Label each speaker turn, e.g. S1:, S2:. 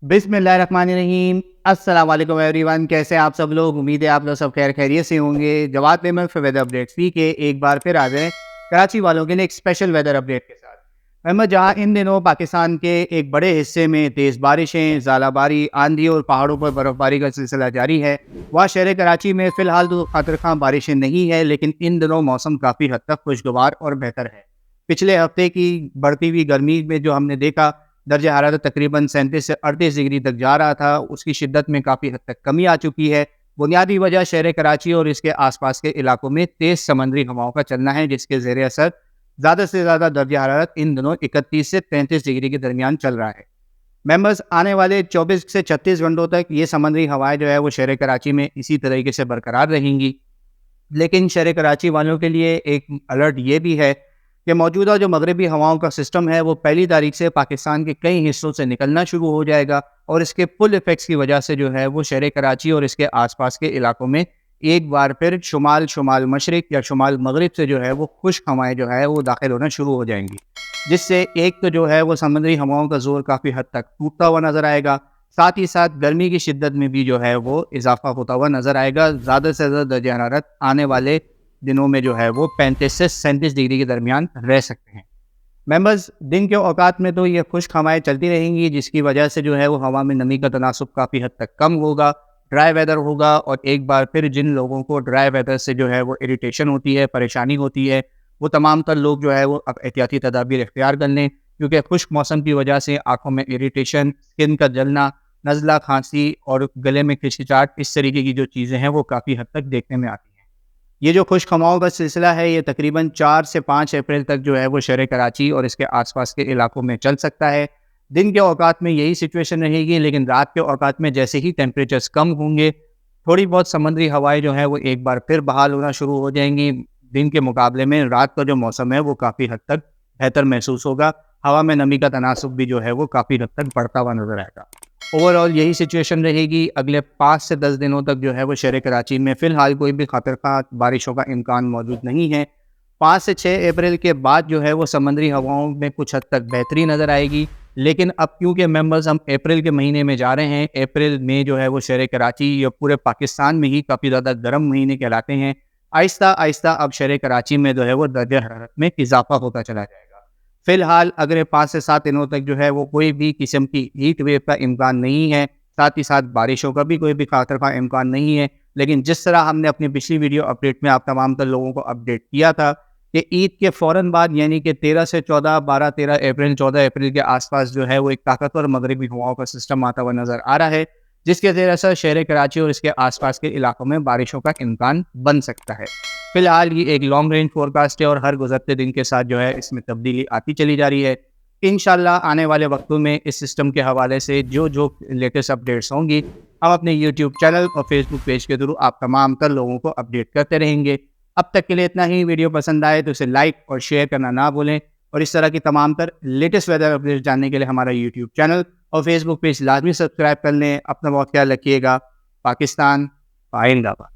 S1: बिस्मिल्लाहिर्रहमानिर्रहीम। अस्सलाम वालेकुम एवरीवन। कैसे हैं आप सब लोग? उम्मीद है आप लोग सब खैर खैरियत से होंगे। जवाद पेमेंट फॉर वेदर अपडेट्स पी के एक बार फिर आ गए कराची वालों के लिए एक स्पेशल वेदर अपडेट के साथ। अहमद, जहां इन दिनों पाकिस्तान के एक बड़े हिस्से में तेज़ बारिशें, ज़ालाबारी, आंधी और पहाड़ों पर बर्फ़बारी का सिलसिला जारी है, वहाँ शहर कराची में फ़िलहाल तो खातिर खां बारिशें नहीं है, लेकिन इन दिनों मौसम काफ़ी हद तक खुशगवार और बेहतर है। पिछले हफ्ते की बढ़ती हुई गर्मी में जो हमने देखा, दर्जा हरारत तकरीबन 37 से 38 डिग्री तक जा रहा था, उसकी शिद्दत में काफ़ी हद तक कमी आ चुकी है। बुनियादी वजह शहर कराची और इसके आसपास के इलाकों में तेज़ समंदरी हवाओं का चलना है, जिसके ज़ेर असर ज़्यादा से ज़्यादा दर्जा हरारत इन दिनों 31 से 33 डिग्री के दरमियान चल रहा है। मेंबर्स, आने वाले 24 से 36 घंटों तक ये समंदरी हवाएं जो है वो शहर कराची में इसी तरीके से बरकरार रहेंगी। लेकिन शहर कराची वालों के लिए एक अलर्ट ये भी है कि मौजूदा जो मगरबी हवाओं का सिस्टम है वो 1 तारीख से पाकिस्तान के कई हिस्सों से निकलना शुरू हो जाएगा, और इसके फुल इफेक्ट्स की वजह से जो है वो शहर कराची और इसके आसपास के इलाकों में एक बार फिर शुमाल मशरिक या शुमाल मगरिब से जो है वो खुश्क हवाएं जो है वो दाखिल होना शुरू हो जाएंगी, जिससे एक तो जो है वो समुद्री हवाओं का जोर काफ़ी हद तक टूटता हुआ नज़र आएगा, साथ ही साथ गर्मी की शिद्दत में भी जो है वो इजाफा होता हुआ नज़र आएगा। ज़्यादा से ज़्यादा दर्जा हरारत आने वाले दिनों में जो है वो 35 से 37 डिग्री के दरमियान रह सकते हैं। मेंबर्स, दिन के औकात में तो ये खुश्क हवाएं चलती रहेंगी, जिसकी वजह से जो है वो हवा में नमी का तनासुब काफ़ी हद तक कम होगा, ड्राई वेदर होगा, और एक बार फिर जिन लोगों को ड्राई वेदर से जो है वो इरिटेशन होती है, परेशानी होती है, वो तमाम तर लोग जो है वो अब एहतियाती तदाबीर इख्तियार कर लें, क्योंकि खुश्क मौसम की वजह से आँखों में इरिटेशन, स्किन का जलना, नज़ला, खांसी और गले में खिंचाहट, इस तरीके की जो चीज़ें हैं वो काफ़ी हद तक देखने में आती हैं। ये जो खुश्क हवाओं का सिलसिला है ये तकरीबन 4 से 5 अप्रैल तक जो है वो शहर कराची और इसके आसपास के इलाकों में चल सकता है। दिन के औकात में यही सिचुएशन रहेगी, लेकिन रात के औकात में जैसे ही टेम्परेचर्स कम होंगे, थोड़ी बहुत समुद्री हवाएं जो हैं वो एक बार फिर बहाल होना शुरू हो जाएंगी। दिन के मुकाबले में रात का जो मौसम है वो काफ़ी हद तक बेहतर महसूस होगा। हवा में नमी का तनासुब भी जो है वो काफ़ी हद तक बढ़ता हुआ नजर आएगा। ओवरऑल यही सिचुएशन रहेगी अगले 5 से 10 दिनों तक जो है वो शहर कराची में फ़िलहाल कोई भी खतरनाक बारिशों का इम्कान मौजूद नहीं है। 5 से 6 अप्रैल के बाद जो है वो समंदरी हवाओं में कुछ हद तक बेहतरी नज़र आएगी, लेकिन अब क्योंकि मेंबर्स हम अप्रैल के महीने में जा रहे हैं, अप्रैल में जो है वो शहर कराची या पूरे पाकिस्तान में ही काफ़ी ज़्यादा गर्म महीने कहलाते हैं। आहिस्ता आहिस्ता अब शहर कराची में जो है वो दर्जा हरारत में इजाफा होता चला जाएगा। फिलहाल अगले 5 से 7 दिनों तक जो है वो कोई भी किस्म की हीट वेव का इम्कान नहीं है, साथ ही साथ बारिशों का भी कोई भी खातर का इम्कान नहीं है। लेकिन जिस तरह हमने अपनी पिछली वीडियो अपडेट में आप तमाम तर लोगों को अपडेट किया था कि ईद के फ़ौरन बाद यानी कि 13 से 14, 12, 13 अप्रैल, 14 अप्रैल के आसपास जो है वो एक ताकतवर मगरबी हवाओं का सिस्टम आता हुआ नज़र आ रहा है, जिसके ज़ेर असर शहर कराची और इसके आसपास के इलाकों में बारिशों का इम्कान बन सकता है। फिलहाल ये एक लॉन्ग रेंज फोरकास्ट है और हर गुजरते दिन के साथ जो है इसमें तब्दीली आती चली जा रही है। इंशाल्लाह आने वाले वक्तों में इस सिस्टम के हवाले से जो लेटेस्ट अपडेट्स होंगी, हम अपने यूट्यूब चैनल और फेसबुक पेज के थ्रू आप तमाम तर लोगों को अपडेट करते रहेंगे। अब तक के लिए इतना ही। वीडियो पसंद आए तो इसे लाइक और शेयर करना ना भूलें, और इस तरह की तमाम तर लेटेस्ट वेदर अपडेट्स जानने के लिए हमारा यूट्यूब चैनल और फेसबुक पेज लाजमी सब्सक्राइब कर लें। अपना बहुत ख्याल रखिएगा। पाकिस्तान जिंदाबाद।